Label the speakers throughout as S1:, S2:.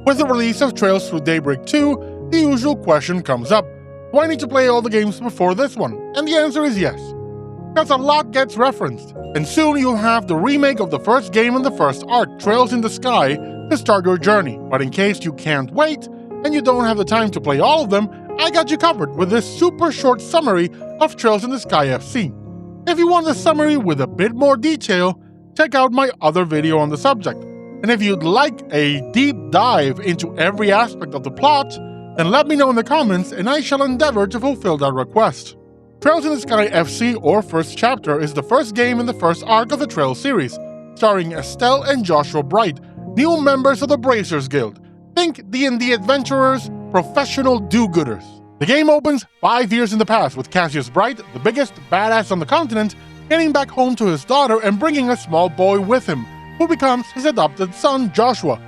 S1: With the release of Trails Through Daybreak 2, the usual question comes up: do I need to play all the games before this one? And the answer is yes, because a lot gets referenced, and soon you'll have the remake of the first game in the first arc, Trails in the Sky, to start your journey. But in case you can't wait, and you don't have the time to play all of them, I got you covered with this super short summary of Trails in the Sky FC. If you want a summary with a bit more detail, check out my other video on the subject. And if you'd like a deep dive into every aspect of the plot, then let me know in the comments and I shall endeavor to fulfill that request. Trails in the Sky FC, or First Chapter, is the first game in the first arc of the Trails series, starring Estelle and Joshua Bright, new members of the Bracers Guild. Think D&D adventurers, professional do-gooders. The game opens 5 years in the past with Cassius Bright, the biggest badass on the continent, getting back home to his daughter and bringing a small boy with him, who becomes his adopted son, Joshua.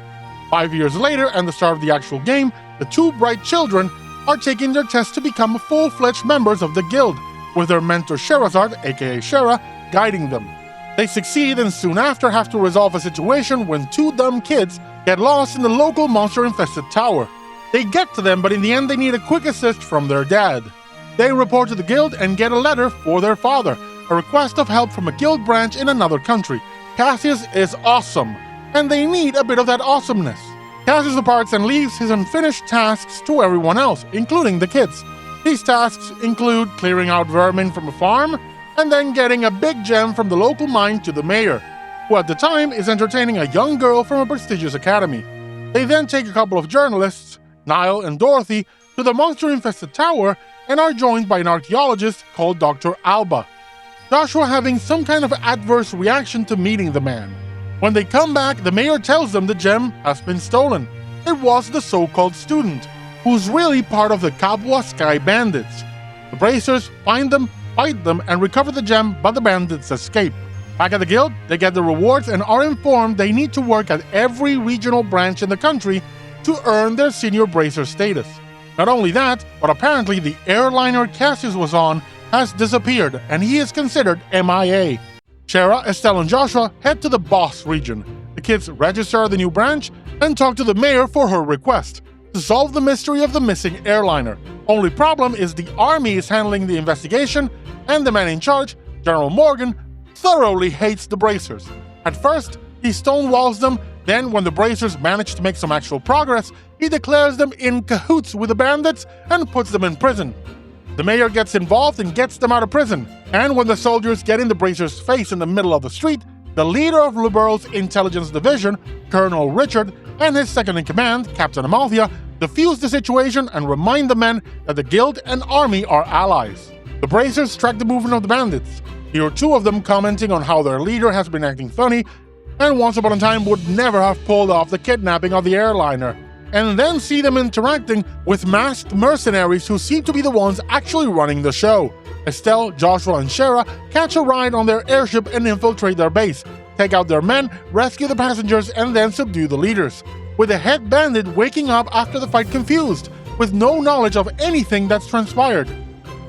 S1: 5 years later, and the start of the actual game, the two Bright children are taking their test to become full-fledged members of the guild, with their mentor Sherazard, aka Shera, guiding them. They succeed and soon after have to resolve a situation when two dumb kids get lost in the local monster-infested tower. They get to them, but in the end they need a quick assist from their dad. They report to the guild and get a letter for their father, a request of help from a guild branch in another country. Cassius is awesome, and they need a bit of that awesomeness. Cassius departs and leaves his unfinished tasks to everyone else, including the kids. These tasks include clearing out vermin from a farm, and then getting a big gem from the local mine to the mayor, who at the time is entertaining a young girl from a prestigious academy. They then take a couple of journalists, Niall and Dorothy, to the monster-infested tower and are joined by an archaeologist called Dr. Alba. Joshua having some kind of adverse reaction to meeting the man. When they come back, the mayor tells them the gem has been stolen. It was the so-called student, who's really part of the Kabwa Sky Bandits. The Bracers find them, fight them, and recover the gem, but the bandits escape. Back at the guild, they get the rewards and are informed they need to work at every regional branch in the country to earn their senior Bracer status. Not only that, but apparently the airliner Cassius was on has disappeared, and he is considered MIA. Shera, Estelle, and Joshua head to the Boss region. The kids register the new branch and talk to the mayor for her request to solve the mystery of the missing airliner. Only problem is the army is handling the investigation, and the man in charge, General Morgan, thoroughly hates the Bracers. At first, he stonewalls them, then when the Bracers manage to make some actual progress, he declares them in cahoots with the bandits and puts them in prison. The mayor gets involved and gets them out of prison, and when the soldiers get in the Bracers' face in the middle of the street, the leader of Liberal's intelligence division, Colonel Richard, and his second-in-command, Captain Amalthea, defuse the situation and remind the men that the guild and army are allies. The Bracers track the movement of the bandits. Here are two of them commenting on how their leader has been acting funny, and once upon a time would never have pulled off the kidnapping of the airliner, and then see them interacting with masked mercenaries who seem to be the ones actually running the show. Estelle, Joshua, and Shera catch a ride on their airship and infiltrate their base, take out their men, rescue the passengers, and then subdue the leaders, with the head bandit waking up after the fight confused, with no knowledge of anything that's transpired.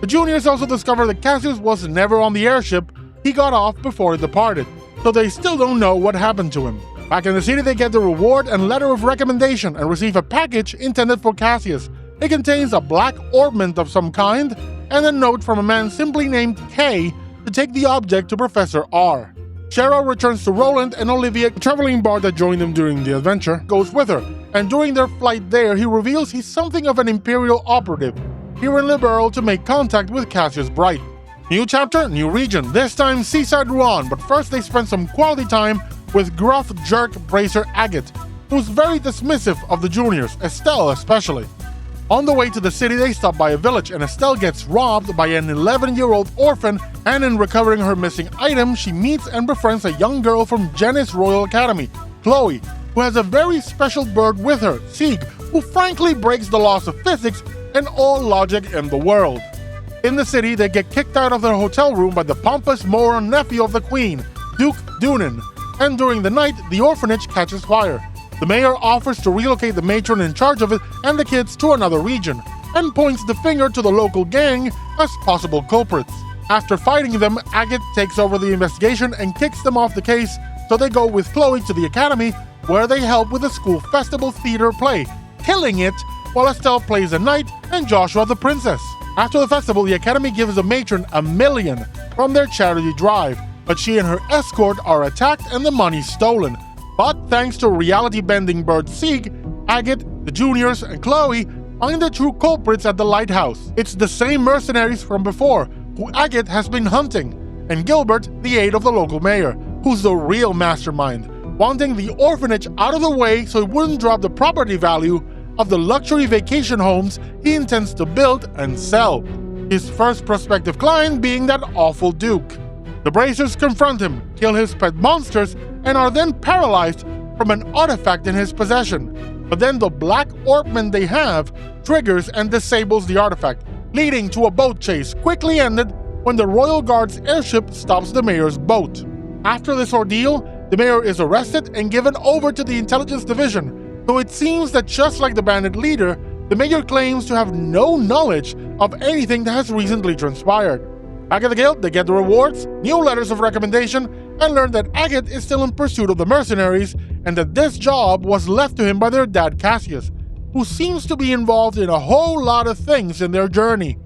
S1: The juniors also discover that Cassius was never on the airship, he got off before it departed, so they still don't know what happened to him. Back in the city, they get the reward and letter of recommendation and receive a package intended for Cassius. It contains a black orbment of some kind and a note from a man simply named K to take the object to Professor R. Shera returns to Roland, and Olivia, a traveling bard that joined them during the adventure, goes with her, and during their flight there, he reveals he's something of an Imperial operative, here in Liberal to make contact with Cassius Bright. New chapter, new region, this time Seaside Ruan, but first they spend some quality time with gruff jerk Bracer Agate, who's very dismissive of the juniors, Estelle especially. On the way to the city, they stop by a village, and Estelle gets robbed by an 11-year-old orphan, and in recovering her missing item, she meets and befriends a young girl from Janice Royal Academy, Chloe, who has a very special bird with her, Sieg, who frankly breaks the laws of physics and all logic in the world. In the city, they get kicked out of their hotel room by the pompous moron nephew of the queen, Duke Dunin, and during the night, the orphanage catches fire. The mayor offers to relocate the matron in charge of it and the kids to another region, and points the finger to the local gang as possible culprits. After fighting them, Agate takes over the investigation and kicks them off the case, so they go with Chloe to the academy, where they help with the school festival theater play, killing it while Estelle plays the knight and Joshua the princess. After the festival, the Academy gives the matron $1 million from their charity drive, but she and her escort are attacked and the money stolen. But thanks to reality-bending bird Sieg, Agate, the juniors, and Chloe find the true culprits at the lighthouse. It's the same mercenaries from before, who Agate has been hunting, and Gilbert, the aide of the local mayor, who's the real mastermind, wanting the orphanage out of the way so it wouldn't drop the property value of the luxury vacation homes he intends to build and sell. His first prospective client being that awful Duke. The Bracers confront him, kill his pet monsters, and are then paralyzed from an artifact in his possession. But then the black orbment they have triggers and disables the artifact, leading to a boat chase quickly ended when the Royal Guard's airship stops the mayor's boat. After this ordeal, the mayor is arrested and given over to the intelligence division, though it seems that just like the bandit leader, the mayor claims to have no knowledge of anything that has recently transpired. Back at the guild, they get the rewards, new letters of recommendation, and learn that Agate is still in pursuit of the mercenaries and that this job was left to him by their dad Cassius, who seems to be involved in a whole lot of things in their journey.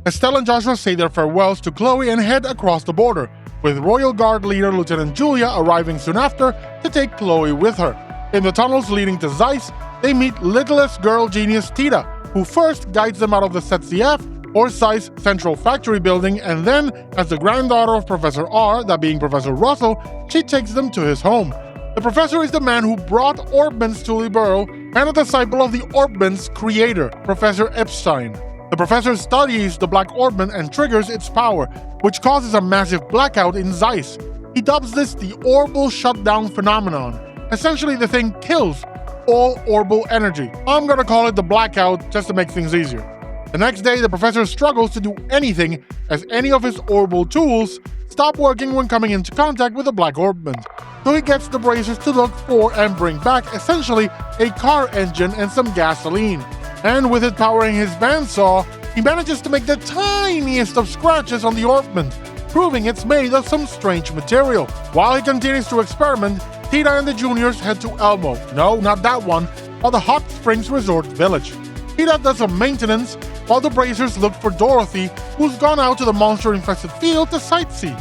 S1: Estelle and Joshua say their farewells to Chloe and head across the border, with Royal Guard leader Lieutenant Julia arriving soon after to take Chloe with her. In the tunnels leading to Zeiss, they meet littlest girl genius Tita, who first guides them out of the ZCF, or Zeiss Central Factory building, and then, as the granddaughter of Professor R, that being Professor Russell, she takes them to his home. The professor is the man who brought orbments to Libero and a disciple of the orbment's creator, Professor Epstein. The professor studies the black orbment and triggers its power, which causes a massive blackout in Zeiss. He dubs this the orbal shutdown phenomenon. Essentially, the thing kills all orbal energy. I'm gonna call it the blackout just to make things easier. The next day, the professor struggles to do anything as any of his orbal tools stop working when coming into contact with the black orbment. So he gets the Bracers to look for and bring back essentially a car engine and some gasoline. And with it powering his bandsaw, he manages to make the tiniest of scratches on the orbment, proving it's made of some strange material. While he continues to experiment, Tita and the juniors head to Elmo. No, not that one, but the Hot Springs Resort Village. Tita does some maintenance, while the Bracers look for Dorothy, who's gone out to the monster-infested field to sightsee.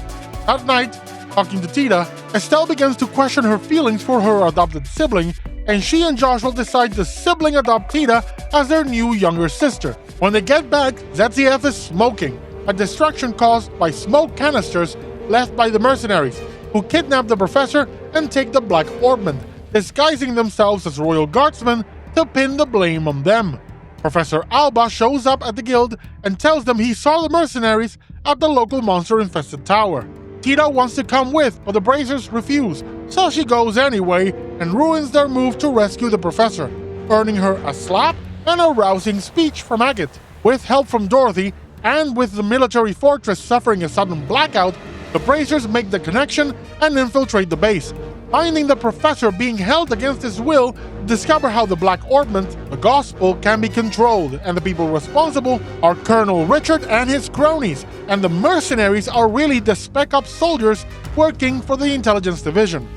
S1: That night, talking to Tita, Estelle begins to question her feelings for her adopted sibling, and she and Joshua decide to sibling adopt Tita as their new younger sister. When they get back, ZCF is smoking, a distraction caused by smoke canisters left by the mercenaries, who kidnap the professor and take the black orbment, disguising themselves as royal guardsmen to pin the blame on them. Professor Alba shows up at the guild and tells them he saw the mercenaries at the local monster-infested tower. Tita wants to come with, but the Bracers refuse, so she goes anyway and ruins their move to rescue the professor, earning her a slap and a rousing speech from Agate. With help from Dorothy, and with the military fortress suffering a sudden blackout, the Bracers make the connection and infiltrate the base, finding the professor being held against his will to discover how the black orbment, the gospel, can be controlled, and the people responsible are Colonel Richard and his cronies, and the mercenaries are really the spec-up soldiers working for the intelligence division.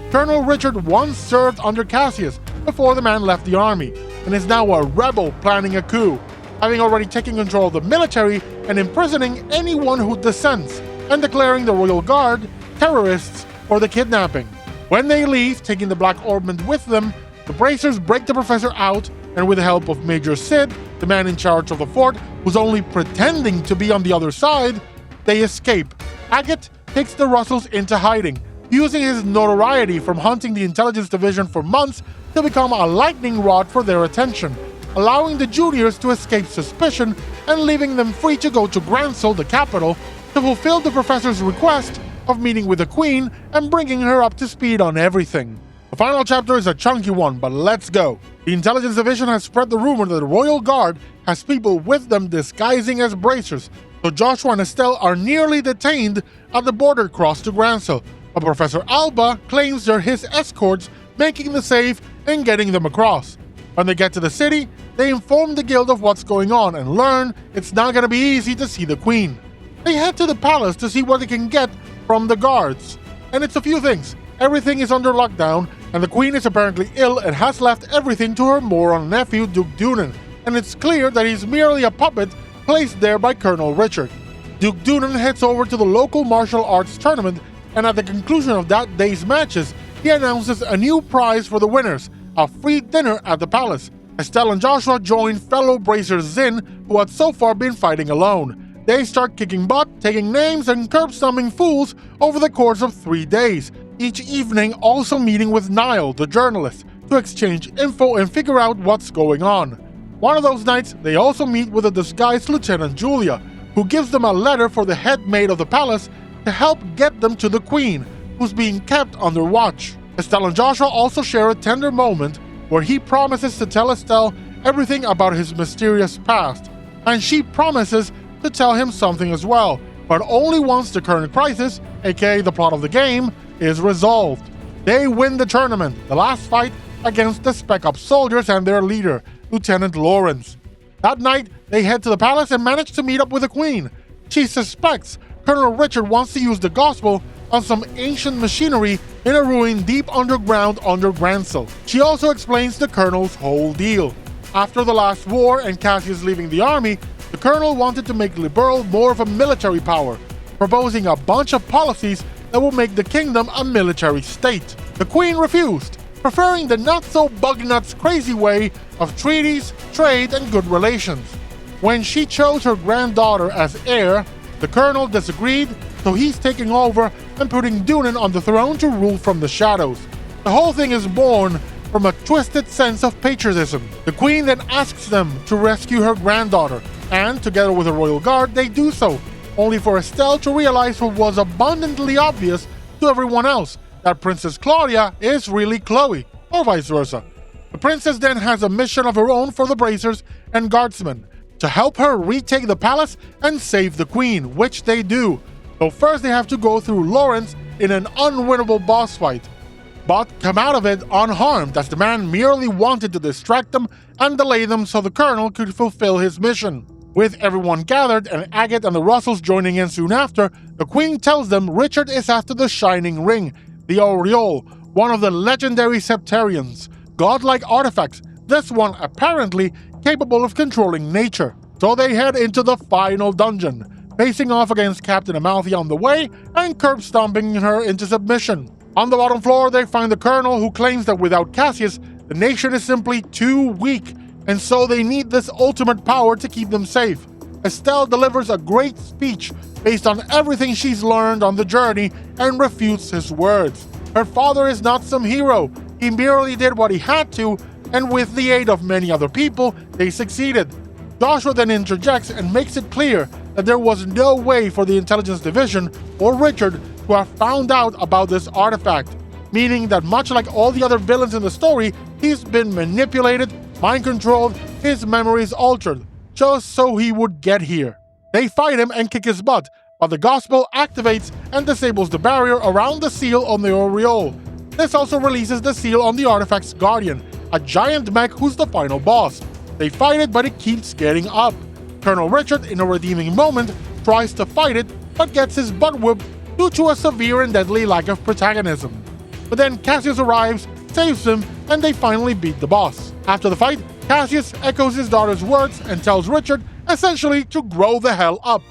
S1: Colonel Richard once served under Cassius before the man left the army, and is now a rebel planning a coup, having already taken control of the military and imprisoning anyone who dissents, and declaring the Royal Guard terrorists for the kidnapping. When they leave, taking the black orbment with them, the Bracers break the professor out, and with the help of Major Sid, the man in charge of the fort, who's only pretending to be on the other side, they escape. Agate takes the Russells into hiding, using his notoriety from hunting the intelligence division for months to become a lightning rod for their attention, allowing the juniors to escape suspicion and leaving them free to go to Gransel, the capital, to fulfill the professor's request of meeting with the Queen and bringing her up to speed on everything. The final chapter is a chunky one, but let's go. The intelligence division has spread the rumor that the Royal Guard has people with them disguising as Bracers, so Joshua and Estelle are nearly detained at the border cross to Gransel, but Professor Alba claims they're his escorts, making the save and getting them across. When they get to the city, they inform the guild of what's going on and learn it's not going to be easy to see the Queen. They head to the palace to see what they can get from the guards. And it's a few things. Everything is under lockdown, and the Queen is apparently ill and has left everything to her moron nephew Duke Dunan, and it's clear that he's merely a puppet placed there by Colonel Richard. Duke Dunan heads over to the local martial arts tournament, and at the conclusion of that day's matches, he announces a new prize for the winners, a free dinner at the palace. Estelle and Joshua join fellow Bracer Zin, who had so far been fighting alone. They start kicking butt, taking names, and curb-stomping fools over the course of 3 days, each evening also meeting with Niall, the journalist, to exchange info and figure out what's going on. One of those nights, they also meet with a disguised Lieutenant Julia, who gives them a letter for the head maid of the palace to help get them to the Queen, who's being kept under watch. Estelle and Joshua also share a tender moment where he promises to tell Estelle everything about his mysterious past, and she promises to tell him something as well, but only once the current crisis, aka the plot of the game, is resolved. They win the tournament, the last fight against the Spec Ops soldiers and their leader, Lieutenant Lawrence. That night, they head to the palace and manage to meet up with the Queen. She suspects Colonel Richard wants to use the gospel on some ancient machinery in a ruin deep underground under Grancel. She also explains the Colonel's whole deal. After the last war and Cassius leaving the army, the Colonel wanted to make Liberl more of a military power, proposing a bunch of policies that will make the kingdom a military state. The Queen refused, preferring the not-so-bug-nuts crazy way of treaties, trade, and good relations. When she chose her granddaughter as heir, the Colonel disagreed, so he's taking over and putting Dunan on the throne to rule from the shadows. The whole thing is born from a twisted sense of patriotism. The Queen then asks them to rescue her granddaughter, and together with a royal guard, they do so, only for Estelle to realize what was abundantly obvious to everyone else, that Princess Claudia is really Chloe, or vice versa. The princess then has a mission of her own for the Bracers and Guardsmen, to help her retake the palace and save the Queen, which they do. So first they have to go through Lawrence in an unwinnable boss fight, but come out of it unharmed, as the man merely wanted to distract them and delay them so the Colonel could fulfill his mission. With everyone gathered and Agate and the Russells joining in soon after, the Queen tells them Richard is after the Shining Ring, the Aureole, one of the legendary Septarians, godlike artifacts, this one apparently capable of controlling nature. So they head into the final dungeon, facing off against Captain Amalfi on the way and curb-stomping her into submission. On the bottom floor, they find the Colonel, who claims that without Cassius, the nation is simply too weak, and so they need this ultimate power to keep them safe. Estelle delivers a great speech based on everything she's learned on the journey and refutes his words. Her father is not some hero, he merely did what he had to, and with the aid of many other people, they succeeded. Joshua then interjects and makes it clear that there was no way for the Intelligence Division or Richard to have found out about this artifact, meaning that much like all the other villains in the story, he's been manipulated, mind-controlled, his memories altered, just so he would get here. They fight him and kick his butt, but the Gospel activates and disables the barrier around the seal on the Aureole. This also releases the seal on the artifact's Guardian, a giant mech who's the final boss. They fight it, but it keeps getting up. Colonel Richard, in a redeeming moment, tries to fight it, but gets his butt whooped due to a severe and deadly lack of protagonism. But then Cassius arrives, saves him, and they finally beat the boss. After the fight, Cassius echoes his daughter's words and tells Richard, essentially, to grow the hell up.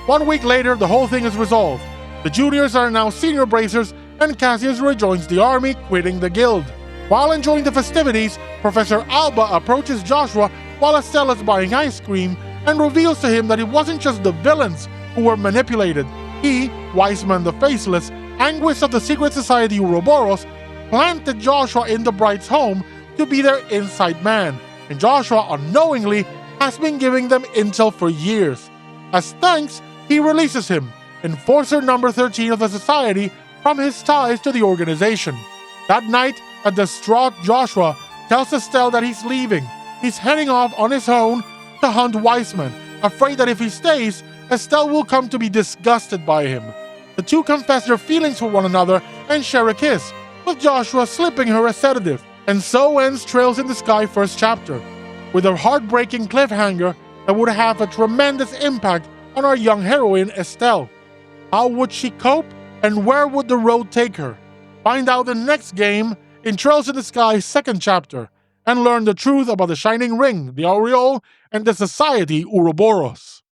S1: 1 week later, the whole thing is resolved. The juniors are now senior bracers, and Cassius rejoins the army, quitting the guild. While enjoying the festivities, Professor Alba approaches Joshua while Estelle is buying ice cream and reveals to him that it wasn't just the villains who were manipulated. He, Wiseman the Faceless, Anguis of the secret society Ouroboros, planted Joshua in the Bright's home to be their inside man, and Joshua unknowingly has been giving them intel for years. As thanks, he releases him, enforcer number 13 of the society, from his ties to the organization. That night, a distraught Joshua tells Estelle that he's leaving. He's heading off on his own to hunt Wiseman, afraid that if he stays, Estelle will come to be disgusted by him. The two confess their feelings for one another and share a kiss, with Joshua slipping her a sedative. And so ends Trails in the Sky first chapter, with a heartbreaking cliffhanger that would have a tremendous impact on our young heroine Estelle. How would she cope, and where would the road take her? Find out in the next game in Trails in the Sky's second chapter and learn the truth about the Shining Ring, the Aureole, and the Society Ouroboros.